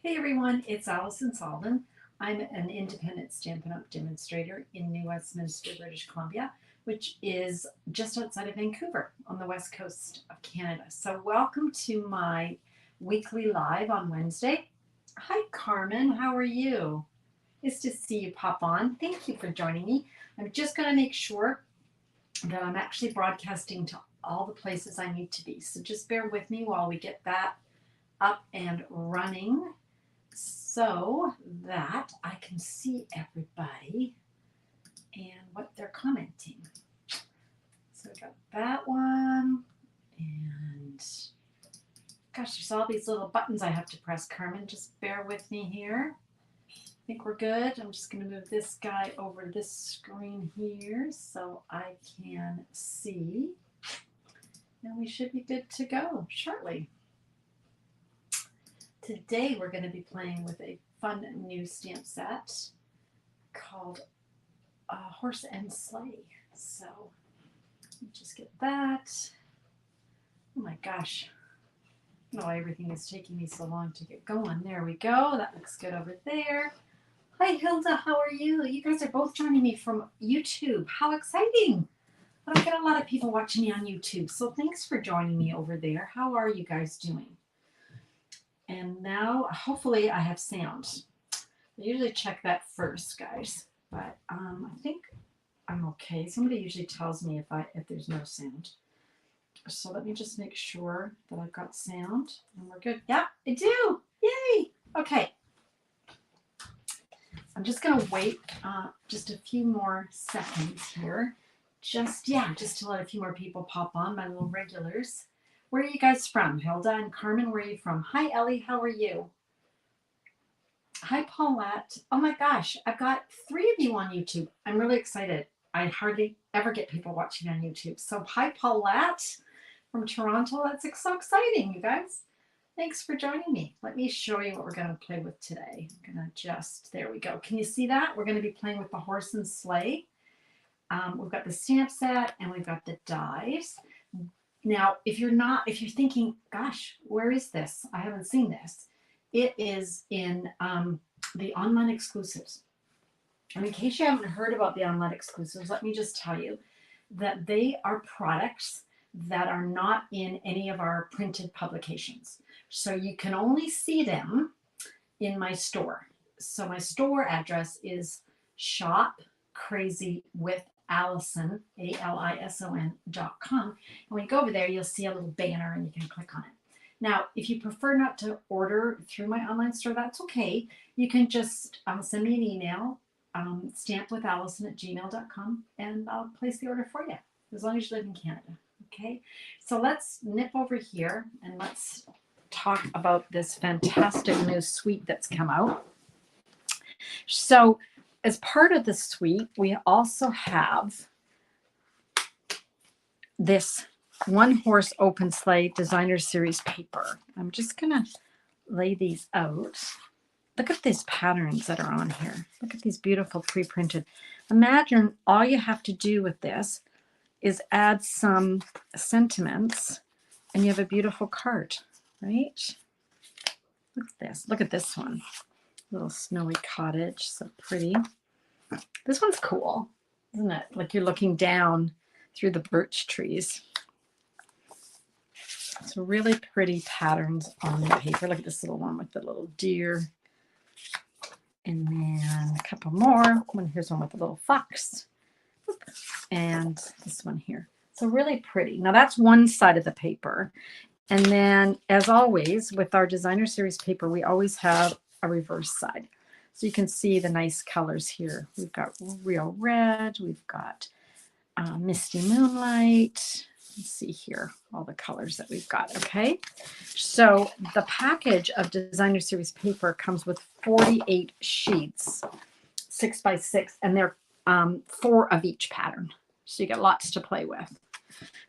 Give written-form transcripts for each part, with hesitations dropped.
Hey everyone, it's Alison. I'm an independent Stampin' Up! Demonstrator in New Westminster, British Columbia, which is just outside of Vancouver on the west coast of Canada. So welcome to my weekly live on Wednesday. Hi Carmen, how are you? Nice to see you pop on. Thank you for joining me. I'm just going to make sure that I'm actually broadcasting to all the places I need to be. So just bear with me while we get that up and running so that I can see everybody and what they're commenting. So I got that one, and gosh, there's all these little buttons I have to press. Carmen, just bear with me here. I think we're good. I'm just going to move this guy over this screen here so I can see, and we should be good to go shortly. Today we're going to be playing with a fun new stamp set called Horse and Sleigh. So let me just get that. Oh my gosh. I don't know why everything is taking me so long to get going. There we go. That looks good over there. Hi Hilda, how are you? You guys are both joining me from YouTube. How exciting. I don't get a lot of people watching me on YouTube, so thanks for joining me over there. How are you guys doing? And now, hopefully, I have sound. I usually check that first, guys. But I think I'm okay. Somebody usually tells me if there's no sound. So let me just make sure that I've got sound. And we're good. Yeah, I do. Yay. Okay. I'm just going to wait just a few more seconds here. Just to let a few more people pop on, my little regulars. Where are you guys from? Hilda and Carmen, where are you from? Hi, Ellie. How are you? Hi, Paulette. Oh, my gosh. I've got 3 of you on YouTube. I'm really excited. I hardly ever get people watching on YouTube. So, hi, Paulette from Toronto. That's so exciting, you guys. Thanks for joining me. Let me show you what we're going to play with today. I'm going to there we go. Can you see that? We're going to be playing with the horse and sleigh. We've got the stamp set and we've got the dies. Now, if you're thinking, gosh, where is this? I haven't seen this. It is in the online exclusives. And in case you haven't heard about the online exclusives, let me just tell you that they are products that are not in any of our printed publications. So you can only see them in my store. So my store address is Shop Crazy with Alison, ALISON.com. And when you go over there, you'll see a little banner and you can click on it. Now, if you prefer not to order through my online store, that's okay. You can just send me an email, stampwithalison@gmail.com, and I'll place the order for you, as long as you live in Canada. Okay, so let's nip over here and let's talk about this fantastic new suite that's come out. So, as part of the suite, we also have this One Horse Open Sleigh Designer Series paper. I'm just going to lay these out. Look at these patterns that are on here. Look at these beautiful pre-printed. Imagine all you have to do with this is add some sentiments and you have a beautiful card, right? Look at this. Look at this one. Little snowy cottage. So pretty. This one's cool, isn't it? Like you're looking down through the birch trees. So really pretty patterns on the paper. Look at this little one with the little deer. And then a couple more. Here's one with a little fox. And this one here. So really pretty. Now that's one side of the paper. And then, as always, with our designer series paper, we always have a reverse side. So you can see the nice colors here. We've got real red. We've got misty moonlight. Let's see here, all the colors that we've got. Okay. So the package of designer series paper comes with 48 sheets, 6 by 6, and they're 4 of each pattern. So you get lots to play with.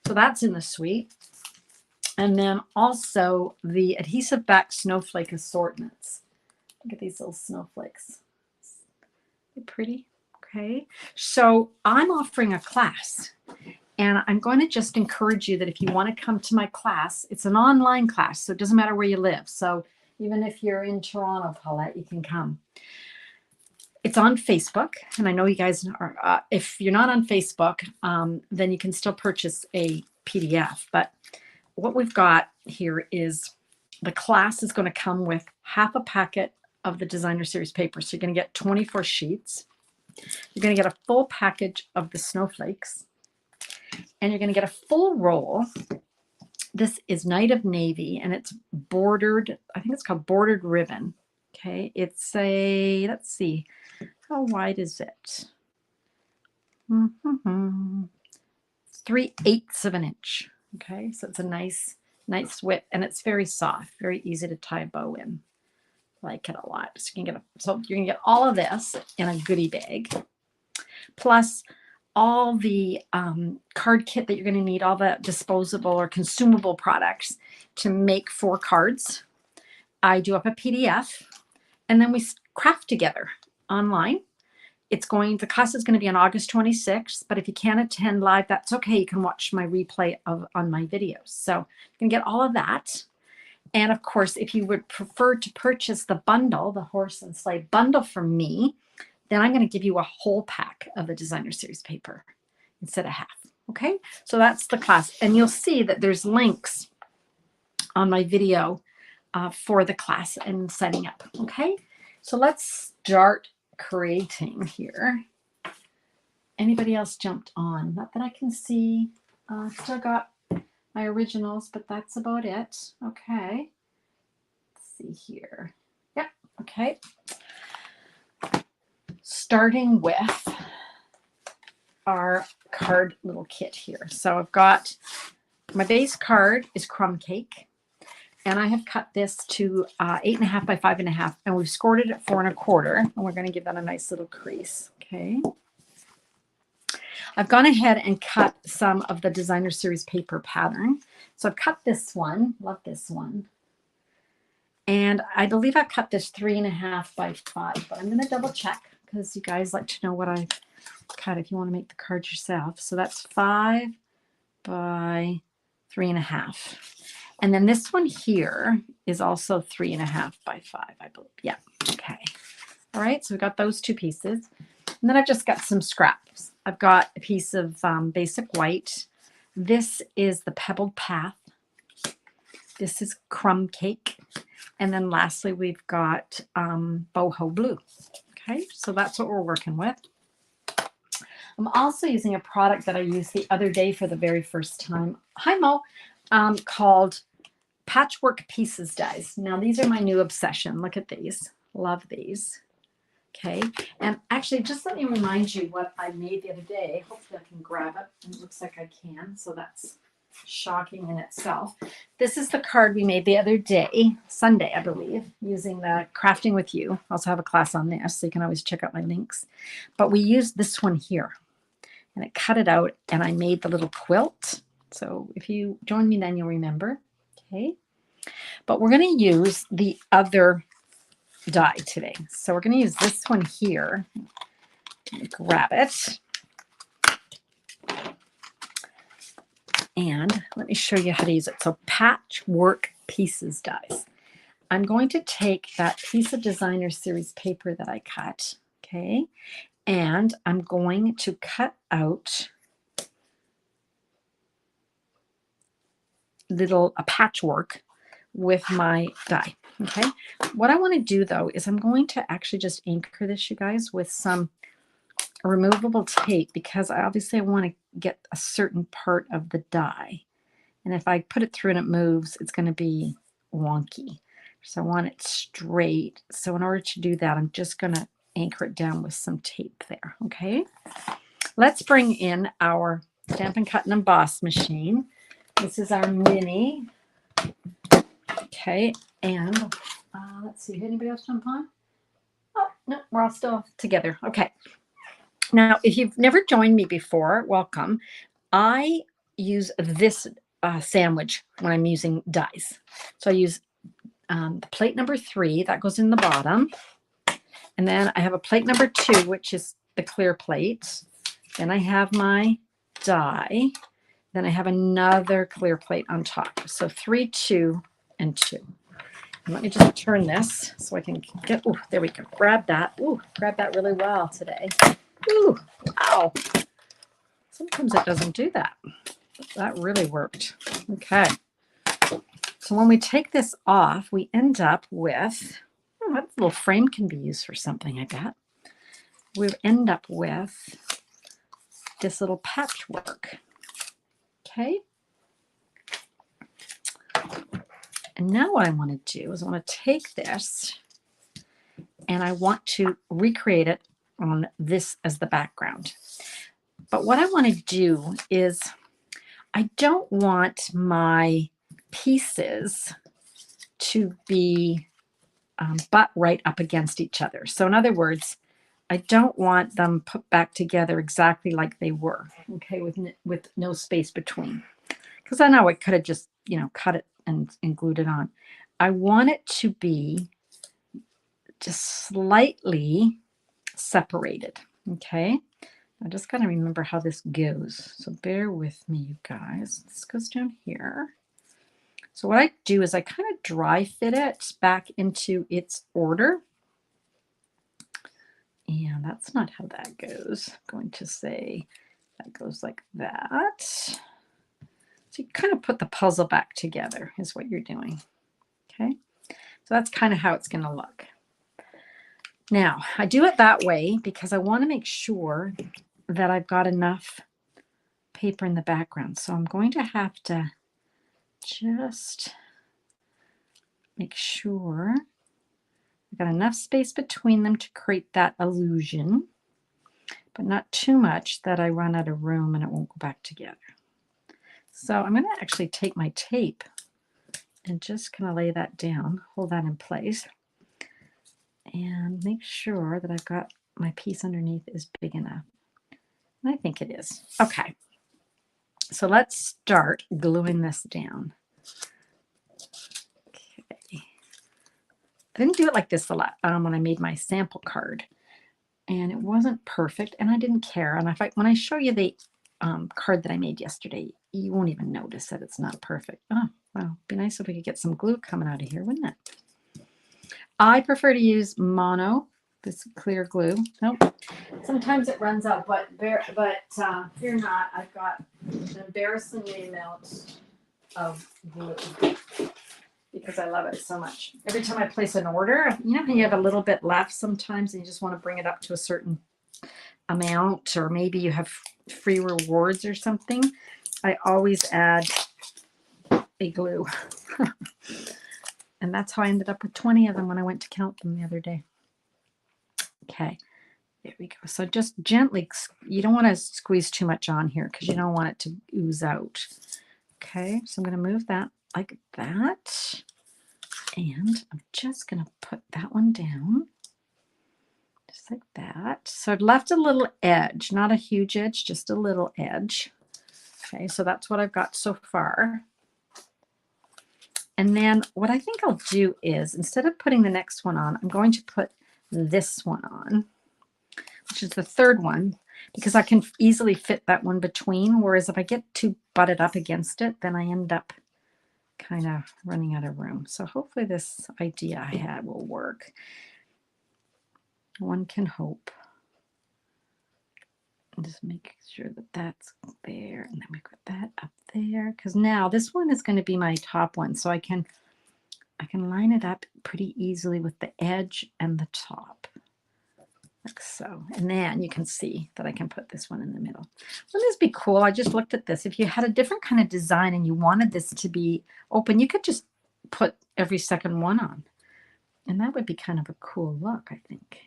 So that's in the suite. And then also the adhesive back snowflake assortments. Look at these little snowflakes. They're pretty. Okay. So I'm offering a class. And I'm going to just encourage you that if you want to come to my class, it's an online class, so it doesn't matter where you live. So Even if you're in Toronto, Paulette, you can come. It's on Facebook, and I know you guys are, if you're not on Facebook, then you can still purchase a PDF. But what we've got here is the class is going to come with half a packet of the designer series paper. So you're going to get 24 sheets. You're going to get a full package of the snowflakes, and you're going to get a full roll. This is Night of Navy, and it's bordered, I think it's called bordered ribbon. Okay, it's a, let's see, how wide is it? 3/8 of an inch. Okay, so it's a nice width, and it's very soft, very easy to tie a bow in. I like it a lot. So you can get all of this in a goodie bag, plus all the card kit that you're going to need, all the disposable or consumable products to make 4 cards. I do up a PDF, and then we craft together online. The class is going to be on August 26th, but if you can't attend live, that's okay. You can watch my replay on my videos. So you can get all of that. And of course, if you would prefer to purchase the bundle, the horse and sleigh bundle from me, then I'm going to give you a whole pack of the designer series paper instead of half. Okay, so that's the class. And you'll see that there's links on my video for the class and setting up. Okay, so let's start creating here. Anybody else jumped on? Not that I can see. Still got my originals, but that's about it. Okay, let's see here. Yep, okay. Starting with our card little kit here. So I've got my base card is crumb cake, and I have cut this to 8.5 by 5.5, and we've scored it at 4 1/4, and we're going to give that a nice little crease. Okay. I've gone ahead and cut some of the designer series paper pattern. So I've cut this one. Love this one. And I believe I cut this 3.5 by 5, but I'm going to double check because you guys like to know what I cut if you want to make the card yourself. So that's 5 by 3.5. And then this one here is also 3.5 by 5, I believe. Yeah. Okay. All right. So we got those 2 pieces. And then I've just got some scraps. I've got a piece of basic white. This is the pebbled path. This is crumb cake. And then lastly, we've got boho blue. Okay, so that's what we're working with. I'm also using a product that I used the other day for the very first time. Hi, Mo. Called Patchwork Pieces Dies. Now, these are my new obsession. Look at these. Love these. Okay, and actually, just let me remind you what I made the other day. Hopefully, I can grab it. It looks like I can, so that's shocking in itself. This is the card we made the other day, Sunday, I believe, using the Crafting with You. I also have a class on this, so you can always check out my links. But we used this one here, and I cut it out, and I made the little quilt. So if you join me, then you'll remember. Okay, but we're going to use the other die today. So we're going to use this one here. Grab it. And let me show you how to use it. So Patchwork Pieces dies. I'm going to take that piece of designer series paper that I cut, okay, and I'm going to cut out a patchwork with my die, okay. What I want to do though is I'm going to actually just anchor this, you guys, with some removable tape, because I obviously want to get a certain part of the die, and if I put it through and it moves, it's going to be wonky. So I want it straight. So in order to do that, I'm just going to anchor it down with some tape there. Okay, let's bring in our Stampin' Cut and Emboss machine. This is our mini. Okay, and let's see, anybody else jump on? Oh no, we're all still together. Okay. Now, if you've never joined me before, welcome. I use this sandwich when I'm using dies. So I use the plate number 3, that goes in the bottom. And then I have a plate number 2, which is the clear plate. Then I have my die. Then I have another clear plate on top. So 3, 2, and 2. Let me just turn this so I can get, oh, there we go. Grab that. Ooh, grab that really well today. Ooh, wow. Sometimes it doesn't do that. That really worked. Okay. So when we take this off, we end up with, oh, that little frame can be used for something, I bet. We end up with this little patchwork. Okay. And now what I want to do is I want to take this and I want to recreate it on this as the background. But what I want to do is I don't want my pieces to be butt right up against each other. So in other words, I don't want them put back together exactly like they were, okay, with no space between. Because I know I could have just, cut it and glued it on. I want it to be just slightly separated, okay? I just got to remember how this goes. So bear with me, you guys. This goes down here. So what I do is I kind of dry fit it back into its order. And that's not how that goes. I'm going to say that goes like that. So you kind of put the puzzle back together is what you're doing. Okay. So that's kind of how it's going to look. Now, I do it that way because I want to make sure that I've got enough paper in the background. So I'm going to have to just make sure I've got enough space between them to create that illusion, but not too much that I run out of room and it won't go back together. So I'm going to actually take my tape and just kind of lay that down, hold that in place, and make sure that I've got my piece underneath is big enough. And I think it is. Okay. So let's start gluing this down. Okay. I didn't do it like this a lot when I made my sample card, and it wasn't perfect, and I didn't care. And when I show you the card that I made yesterday, you won't even notice that it's not perfect. Oh, wow. It'd be nice if we could get some glue coming out of here, wouldn't it? I prefer to use mono, this clear glue. Nope. Sometimes it runs out, but fear not. I've got an embarrassingly amount of glue because I love it so much. Every time I place an order, you know how you have a little bit left sometimes and you just want to bring it up to a certain amount, or maybe you have free rewards or something. I always add a glue. And that's how I ended up with 20 of them when I went to count them the other day. Okay, there we go. So just gently, you don't want to squeeze too much on here because you don't want it to ooze out. Okay, so I'm going to move that like that. And I'm just going to put that one down. Just like that. So I've left a little edge, not a huge edge, just a little edge. Okay, so that's what I've got so far. And then what I think I'll do is, instead of putting the next one on, I'm going to put this one on, which is the third one, because I can easily fit that one between. Whereas if I get too butted up against it, then I end up kind of running out of room. So hopefully this idea I had will work. One can hope. And just make sure that that's there, and then we put that up there, because now this one is going to be my top one, so I can line it up pretty easily with the edge and the top, like so. And then you can see that I can put this one in the middle. Wouldn't this be cool? I just looked at this. If you had a different kind of design and you wanted this to be open, you could just put every second one on, and that would be kind of a cool look, I think.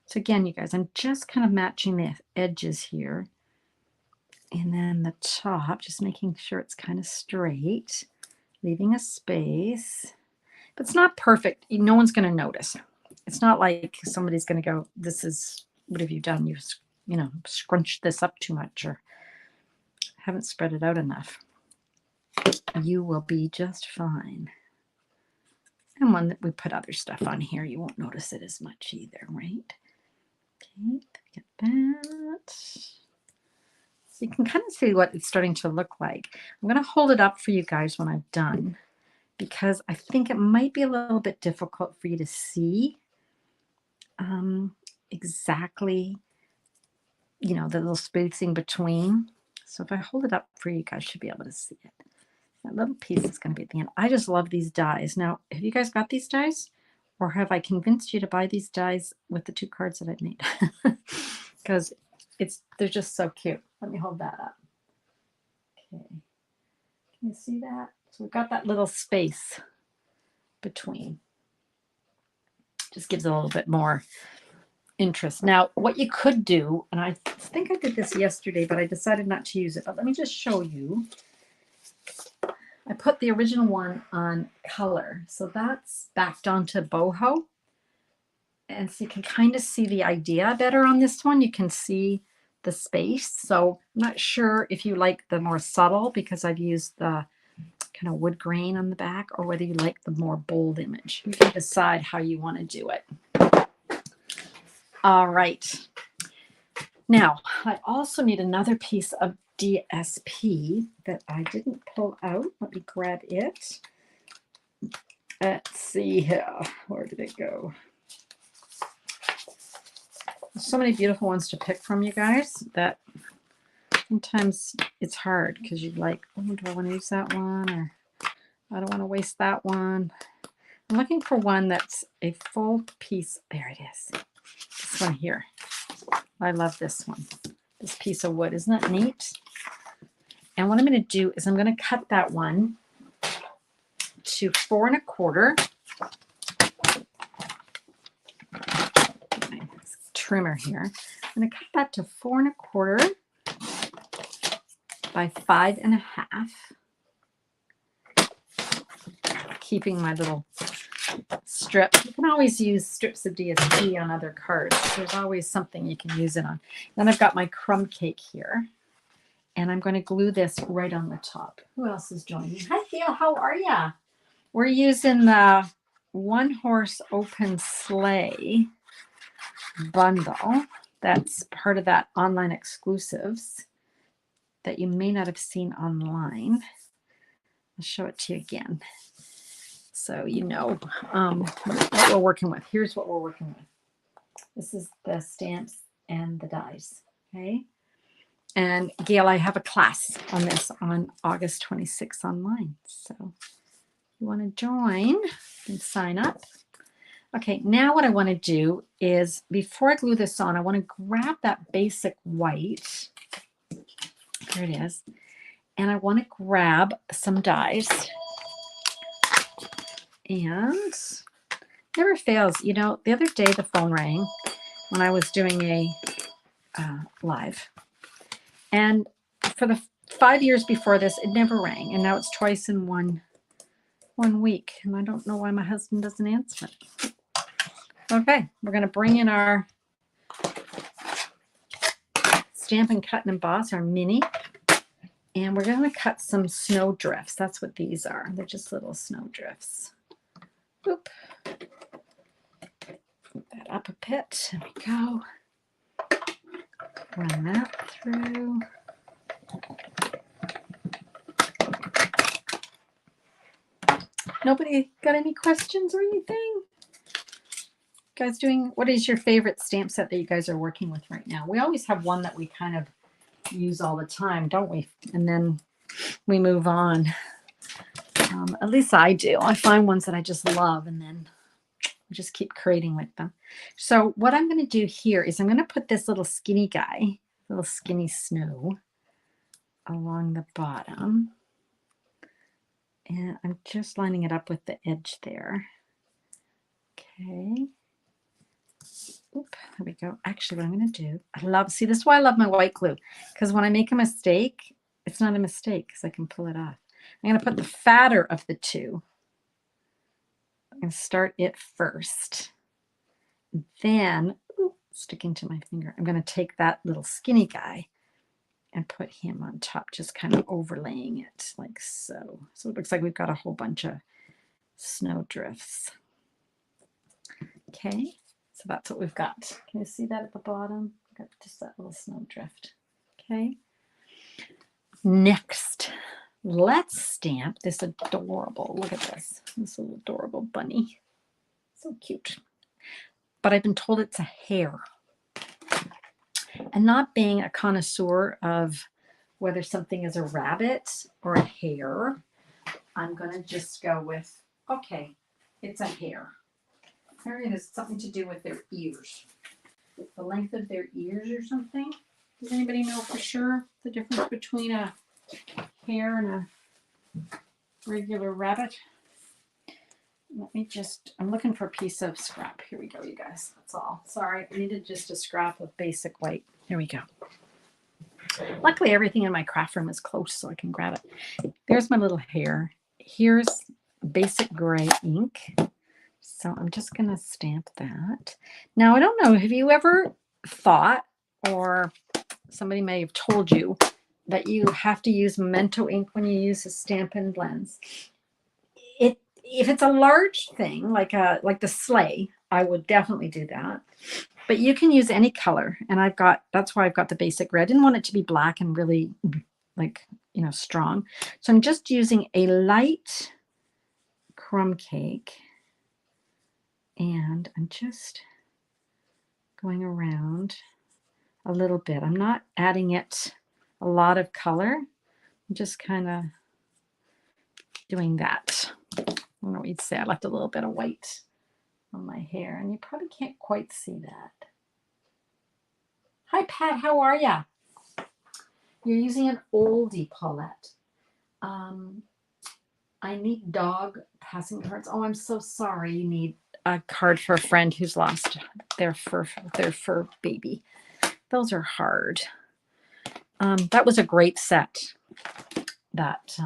So again, you guys, I'm just kind of matching the edges here. And then the top, just making sure it's kind of straight, leaving a space. But it's not perfect. No one's going to notice. It's not like somebody's going to go, this is, what have you done? You've, scrunched this up too much or haven't spread it out enough. You will be just fine. And when we put other stuff on here, you won't notice it as much either, right? Okay, get that. So you can kind of see what it's starting to look like. I'm going to hold it up for you guys when I'm done, because I think it might be a little bit difficult for you to see exactly, you know, the little spacing between. So if I hold it up for you, you guys should be able to see it. That little piece is going to be at the end. I just love these dies. Now, have you guys got these dies? Or have I convinced you to buy these dies with the 2 cards that I've made? Because they're just so cute. Let me hold that up. Okay. Can you see that? So we've got that little space between. Just gives it a little bit more interest. Now, what you could do, and I think I did this yesterday, but I decided not to use it. But let me just show you. I put the original one on color. So that's backed onto boho. And so you can kind of see the idea better on this one. You can see the space. So I'm not sure if you like the more subtle because I've used the kind of wood grain on the back, or whether you like the more bold image. You can decide how you want to do it. All right. Now, I also need another piece of DSP that I didn't pull out. Let me grab it. Let's see here. Where did it go? There's so many beautiful ones to pick from, you guys, that sometimes it's hard because you're like, oh, do I want to use that one? Or I don't want to waste that one. I'm looking for one that's a full piece. There it is. This one here. I love this one. This piece of wood. Isn't that neat? And what I'm going to do is I'm going to cut that one to 4 1/4. My trimmer here. I'm going to cut that to 4 1/4 by 5 1/2. Keeping my little strip. You can always use strips of DSP on other cards. There's always something you can use it on. Then I've got my crumb cake here. And I'm going to glue this right on the top. Who else is joining me? Hi, Theo. How are ya? We're using the One Horse Open Sleigh Bundle. That's part of that online exclusives that you may not have seen online. I'll show it to you again, so you know what we're working with. Here's what we're working with. This is the stamps and the dies. Okay. And Gail, I have a class on this on August 26th online. So if you want to join, you can sign up. Okay, now what I want to do is, before I glue this on, I want to grab that basic white. There it is. And I want to grab some dies. And never fails. You know, the other day the phone rang when I was doing a live. And for the 5 years before this, it never rang. And now it's twice in one week. And I don't know why my husband doesn't answer it. Okay, we're going to bring in our Stampin' Cut and Emboss, our mini. And we're going to cut some snow drifts. That's what these are. They're just little snow drifts. Oop. Move that up a bit. There we go. Run that through. Nobody got any questions or anything? Guys doing, what is your favorite stamp set that you guys are working with right now? We always have one that we kind of use all the time, don't we? And then we move on. At least I do. I find ones that I just love and then just keep creating with them. So what I'm going to do here is I'm going to put this little skinny guy, little skinny snow, along the bottom. And I'm just lining it up with the edge there. Okay. Oop, there we go. Actually, what I'm going to do, see, this is why I love my white glue. Because when I make a mistake, it's not a mistake because I can pull it off. I'm going to put the fatter of the two. I'm going to start it first. Then, sticking to my finger, I'm going to take that little skinny guy and put him on top, just kind of overlaying it like so. So it looks like we've got a whole bunch of snow drifts. Okay, so that's what we've got. Can you see that at the bottom? We've got just that little snow drift. Okay. Next, let's stamp this adorable, look at this little adorable bunny. So cute. But I've been told it's a hare. And not being a connoisseur of whether something is a rabbit or a hare, I'm going to just go with, okay, it's a hare. Maybe it has something to do with their ears. The length of their ears or something. Does anybody know for sure the difference between a hare and a regular rabbit? Let me just, I'm looking for a piece of scrap. Here we go, you guys. That's all. Sorry, I needed just a scrap of basic white. Here we go. Luckily, everything in my craft room is close, so I can grab it. There's my little hare. Here's basic gray ink. So I'm just going to stamp that. Now, I don't know, have you ever thought, or somebody may have told you, that you have to use Memento ink when you use a Stampin' Blends? If it's a large thing, like the sleigh, I would definitely do that. But you can use any color, and that's why I've got the basic red. I didn't want it to be black and really strong. So I'm just using a light crumb cake, and I'm just going around a little bit. I'm not adding it a lot of color. I'm just kind of doing that. I don't know what you'd say. I left a little bit of white on my hair, and you probably can't quite see that. Hi, Pat. How are ya? You're using an oldie, Paulette. I need dog passing cards. Oh, I'm so sorry. You need a card for a friend who's lost their fur baby. Those are hard. That was a great set. That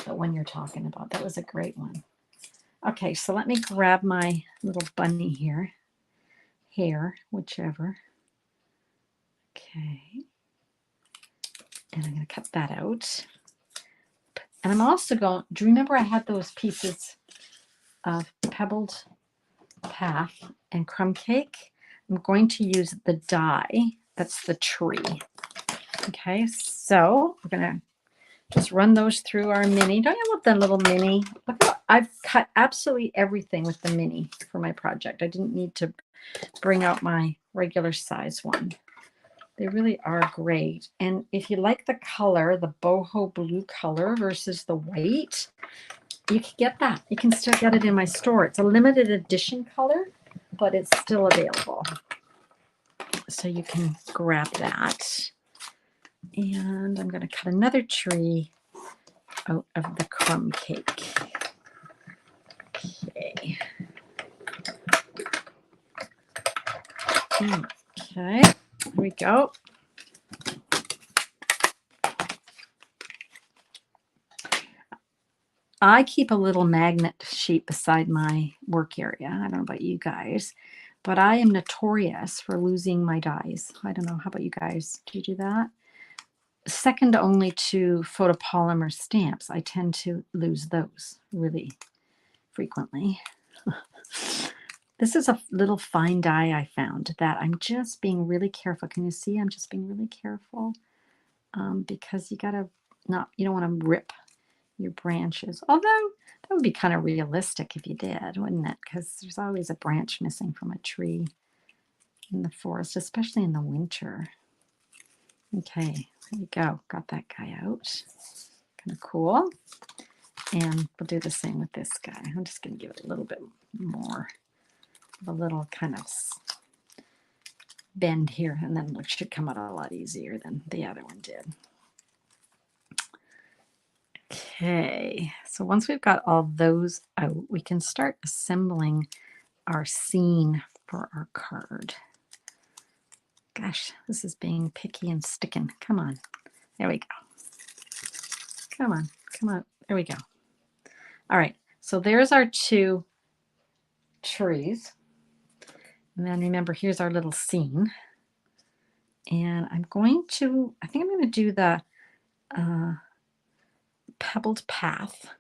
the one you're talking about. That was a great one. Okay, so let me grab my little bunny here. Hair, whichever. Okay. And I'm going to cut that out. And I'm also going, do you remember I had those pieces of pebbled path and crumb cake? I'm going to use the die. That's the tree. Okay, so we're going to just run those through our mini. Don't you love that little mini? Look at, I've cut absolutely everything with the mini for my project. I didn't need to bring out my regular size one. They really are great. And if you like the color, the boho blue color versus the white, you can get that. You can still get it in my store. It's a limited edition color, but it's still available. So you can grab that. And I'm going to cut another tree out of the crumb cake. Okay. Okay, here we go. I keep a little magnet sheet beside my work area. I don't know about you guys, but I am notorious for losing my dies. I don't know. How about you guys? Do you do that? Second only to photopolymer stamps, I tend to lose those really frequently. This is a little fine die I found that I'm just being really careful. Can you see? I'm just being really careful because you don't want to rip your branches. Although that would be kind of realistic if you did, wouldn't it? Because there's always a branch missing from a tree in the forest, especially in the winter. Okay, there we go. Got that guy out. Kind of cool. And we'll do the same with this guy. I'm just going to give it a little bit more of a little kind of bend here, and then it should come out a lot easier than the other one did. Okay, so once we've got all those out, we can start assembling our scene for our card. Gosh, this is being picky and sticking. Come on. There we go. Come on. Come on. There we go. All right, so there's our two trees. And then remember, here's our little scene. And I think I'm going to do the pebbled path.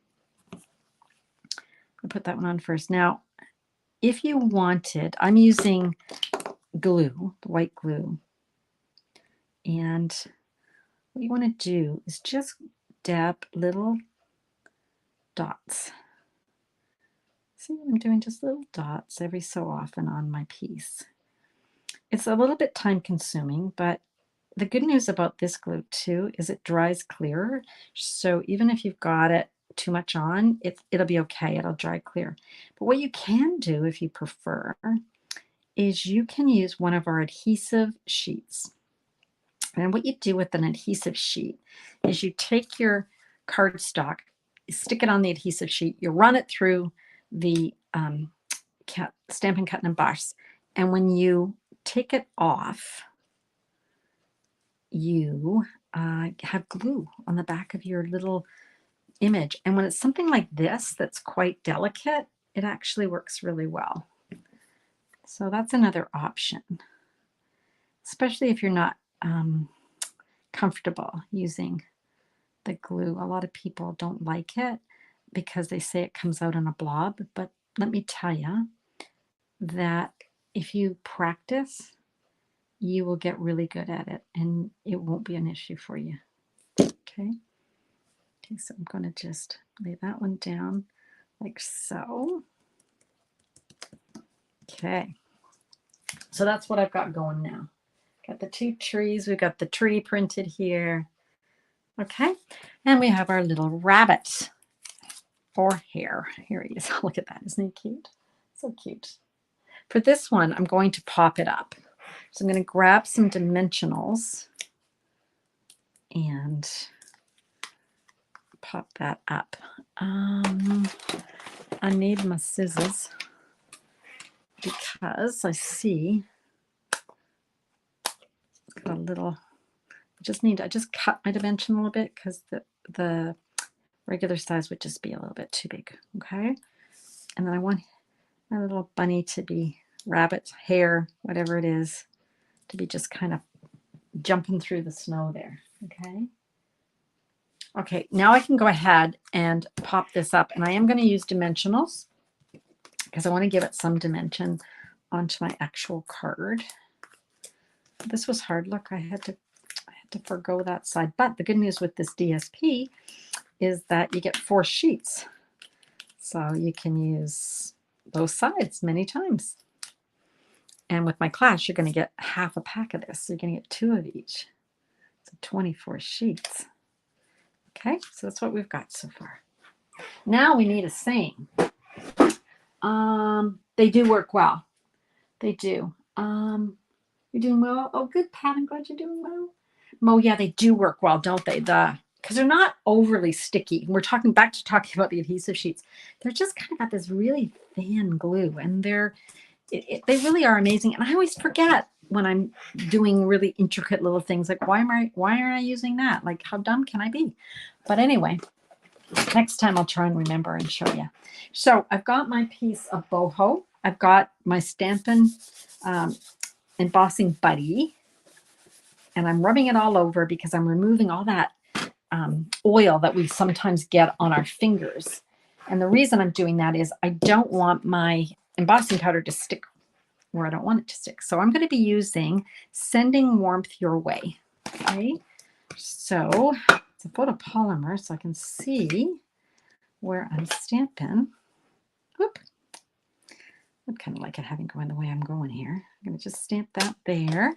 I'll put that one on first. Now, if you wanted, I'm using glue, white glue. And what you want to do is just dab little dots. See, I'm doing just little dots every so often on my piece. It's a little bit time consuming, but the good news about this glue too is it dries clearer. So even if you've got it too much on, it'll be okay. It'll dry clear. But what you can do if you prefer is you can use one of our adhesive sheets. And what you do with an adhesive sheet is you take your cardstock, you stick it on the adhesive sheet, you run it through the Stampin' Cut and Emboss. And when you take it off, you have glue on the back of your little image. And when it's something like this that's quite delicate, it actually works really well. So that's another option, especially if you're not comfortable using the glue. A lot of people don't like it because they say it comes out in a blob, but let me tell you that if you practice, you will get really good at it and it won't be an issue for you. Okay, so I'm going to just lay that one down like so. Okay, so that's what I've got going now. Got the two trees, we've got the tree printed here. Okay, and we have our little rabbit or hare. Here he is. Look at that, isn't he cute? So cute. For this one, I'm going to pop it up. So I'm going to grab some dimensionals and pop that up. I need my scissors because I see got a little, I just cut my dimension a little bit because the regular size would just be a little bit too big. Okay. And then I want my little bunny to be rabbit, hare, whatever it is, to be just kind of jumping through the snow there. Okay. Okay, now I can go ahead and pop this up, and I am going to use dimensionals because I want to give it some dimension onto my actual card. This was hard. Look, I had to forgo that side. But the good news with this DSP is that you get 4 sheets, so you can use both sides many times. And with my class, you're going to get half a pack of this, so you're going to get 2 of each. So 24 sheets. Okay, so that's what we've got so far. Now we need a saying. They do work well. They do. You're doing well. Oh, good, Pat. I'm glad you're doing well. Mo, yeah, they do work well, don't they? Because they're not overly sticky. We're talking about the adhesive sheets. They're just kind of got this really thin glue, and they really are amazing. And I always forget when I'm doing really intricate little things, like why aren't I using that? Like, how dumb can I be? But anyway, next time I'll try and remember and show you. So I've got my piece of boho. I've got my Stampin' Embossing Buddy, and I'm rubbing it all over because I'm removing all that oil that we sometimes get on our fingers. And the reason I'm doing that is I don't want my embossing powder to stick where I don't want it to stick. So I'm going to be using Sending Warmth Your Way. Okay, so it's a photopolymer, so I can see where I'm stamping. Whoop. I'd kind of like it having going the way I'm going here. I'm going to just stamp that there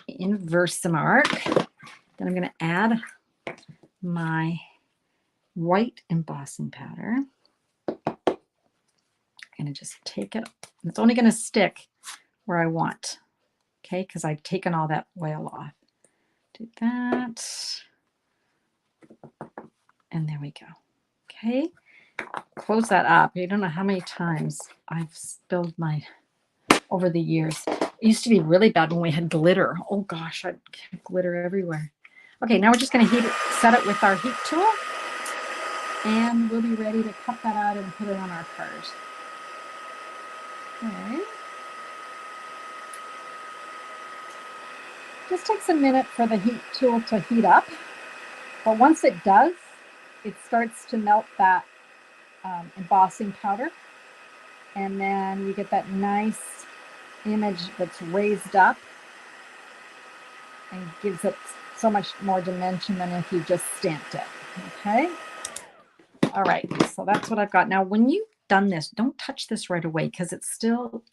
in Versamark. Then I'm going to add my white embossing powder. I'm going to just take it. It's only going to stick where I want, okay, because I've taken all that oil off. Do that. And there we go. Okay. Close that up. You don't know how many times I've spilled my over the years. It used to be really bad when we had glitter. Oh gosh, I'd get glitter everywhere. Okay, now we're just going to set it with our heat tool, and we'll be ready to cut that out and put it on our card. Okay. Just takes a minute for the heat tool to heat up, but once it does, it starts to melt that embossing powder, and then you get that nice image that's raised up and gives it so much more dimension than if you just stamped it. Okay. All right. So that's what I've got. Now, when you've done this, don't touch this right away because it's still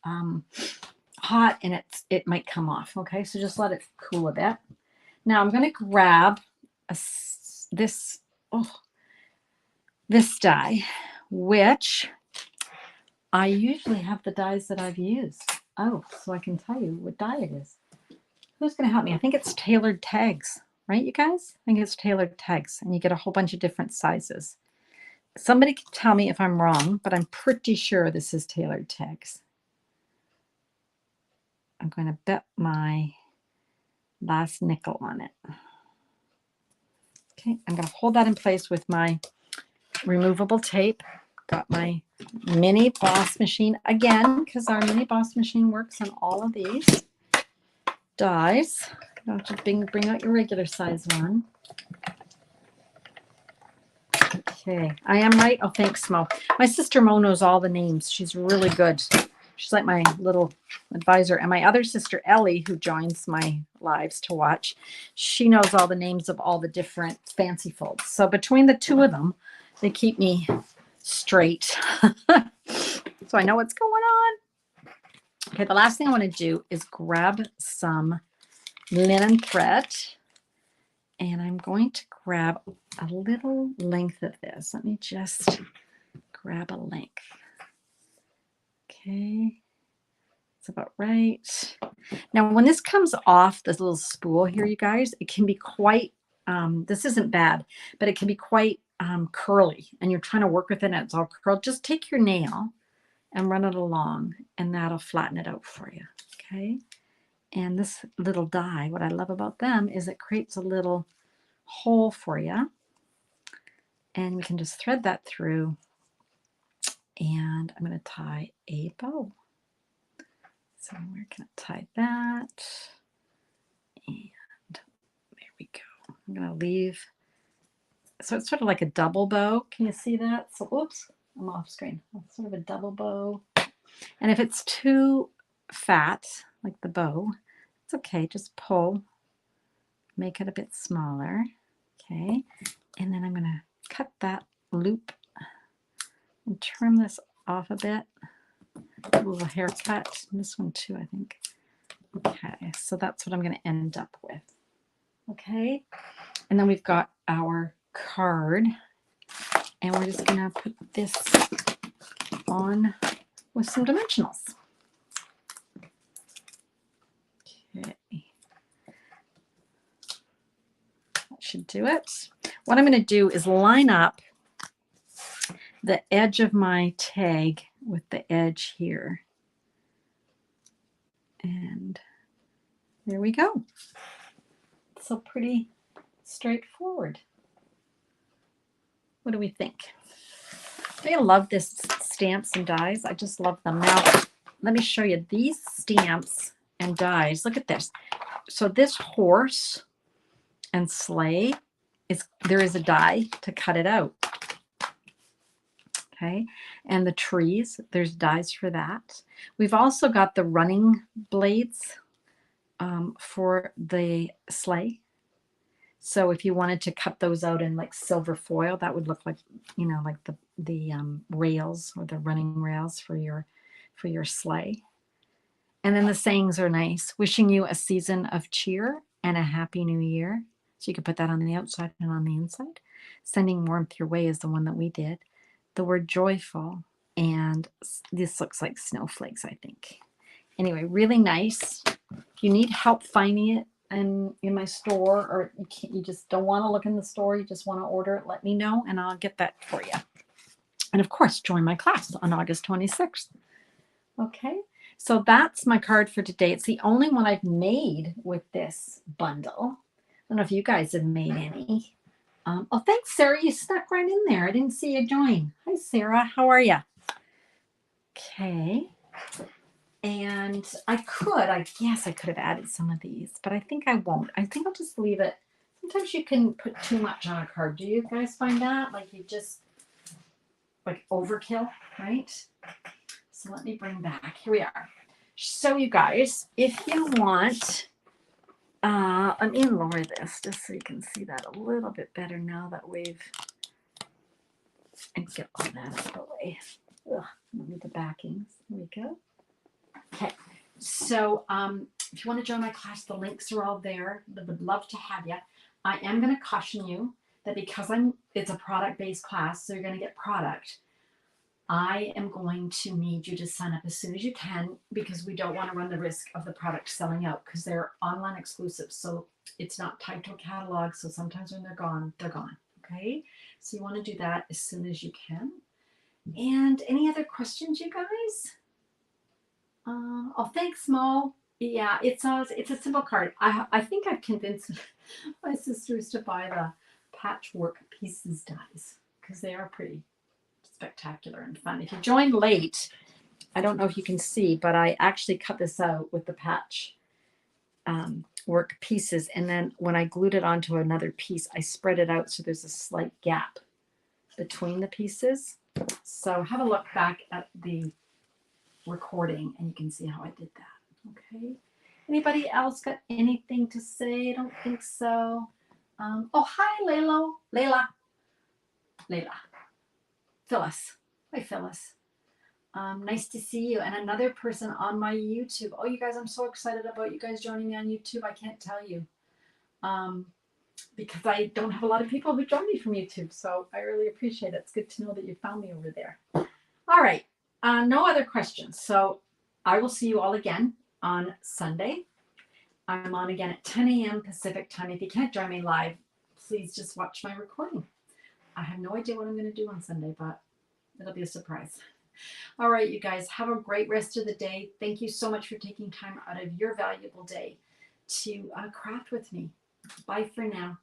hot and it might come off. Okay. So just let it cool a bit. Now I'm going to grab this die, which I usually have the dies that I've used. Oh, so I can tell you what die it is. Who's going to help me? I think it's tailored tags, right, you guys? I think it's tailored tags, and you get a whole bunch of different sizes. Somebody can tell me if I'm wrong, but I'm pretty sure this is tailored tags. I'm going to bet my last nickel on it. Okay, I'm going to hold that in place with my removable tape. Got my mini boss machine again, because our mini boss machine works on all of these dies. You don't have to bring out your regular size one. Okay, I am right. Oh, thanks, Mo. My sister Mo knows all the names. She's really good. She's like my little advisor. And my other sister Ellie, who joins my lives to watch, she knows all the names of all the different fancy folds. So between the two of them, they keep me straight. So I know what's going on. Okay, the last thing I want to do is grab some linen thread. And I'm going to grab a little length of this. Let me just grab a length. Okay, it's about right. Now, when this comes off this little spool here, you guys, it can be quite, this isn't bad, but it can be quite curly. And you're trying to work with it and it's all curled. Just take your nail and run it along and that'll flatten it out for you. Okay. And this little die, what I love about them is it creates a little hole for you. And we can just thread that through. And I'm going to tie a bow. So where can I tie that? And there we go. I'm going to leave. So it's sort of like a double bow. Can you see that? So, oops, I'm off screen. It's sort of a double bow. And if it's too fat, like the bow, it's okay. Just pull, make it a bit smaller. Okay. And then I'm going to cut that loop and trim this off a bit. A little haircut. This one too, I think. Okay, so that's what I'm going to end up with. Okay, and then we've got our card, and we're just going to put this on with some dimensionals. Okay, that should do it. What I'm going to do is line up the edge of my tag with the edge here. And there we go. So pretty straightforward. What do we think? I love this stamps and dies. I just love them. Now, let me show you these stamps and dies. Look at this. So this horse and sleigh, there is a die to cut it out. Okay, and the trees, there's dies for that. We've also got the running blades for the sleigh. So if you wanted to cut those out in like silver foil, that would look like, you know, like the rails or the running rails for your sleigh. And then the sayings are nice. Wishing you a season of cheer and a happy new year. So you could put that on the outside and on the inside. Sending warmth your way is the one that we did. The word joyful, and this looks like snowflakes, I think. Anyway, really nice. If you need help finding it in my store, or you just don't want to look in the store, you just want to order it, let me know and I'll get that for you. And of course, join my class on August 26th. Okay, so that's my card for today. It's the only one I've made with this bundle. I don't know if you guys have made any. Oh, thanks, Sarah. You stuck right in there. I didn't see you join. Hi, Sarah. How are you? Okay. And guess I could have added some of these, but I think I won't. I think I'll just leave it. Sometimes you can put too much on a card. Do you guys find that? Like you just, like overkill, right? So let me bring back. Here we are. So you guys, if you want Let me lower this just so you can see that a little bit better now that we've, and get all that out of the way. Ugh, I don't need the backings. There we go. Okay, so if you want to join my class, the links are all there. I would love to have you. I am going to caution you that because it's a product-based class, so you're going to get product. I am going to need you to sign up as soon as you can because we don't want to run the risk of the product selling out because they're online exclusives. So it's not tied to a catalog. So sometimes when they're gone, they're gone. Okay. So you want to do that as soon as you can. And any other questions, you guys? Oh, thanks, Mo. Yeah, it's a simple card. I think I've convinced my sisters to buy the patchwork pieces dies because they are pretty spectacular and fun. If you joined late, I don't know if you can see, but I actually cut this out with the patch work pieces. And then when I glued it onto another piece, I spread it out so there's a slight gap between the pieces. So have a look back at the recording and you can see how I did that. Okay. Anybody else got anything to say? I don't think so. Oh, hi, Layla. Phyllis. Hi, Phyllis. Nice to see you. And another person on my YouTube. Oh, you guys, I'm so excited about you guys joining me on YouTube. I can't tell you. Because I don't have a lot of people who join me from YouTube. So I really appreciate it. It's good to know that you found me over there. All right. No other questions. So I will see you all again on Sunday. I'm on again at 10 a.m. Pacific time. If you can't join me live, please just watch my recording. I have no idea what I'm going to do on Sunday, but it'll be a surprise. All right, you guys, have a great rest of the day. Thank you so much for taking time out of your valuable day to craft with me. Bye for now.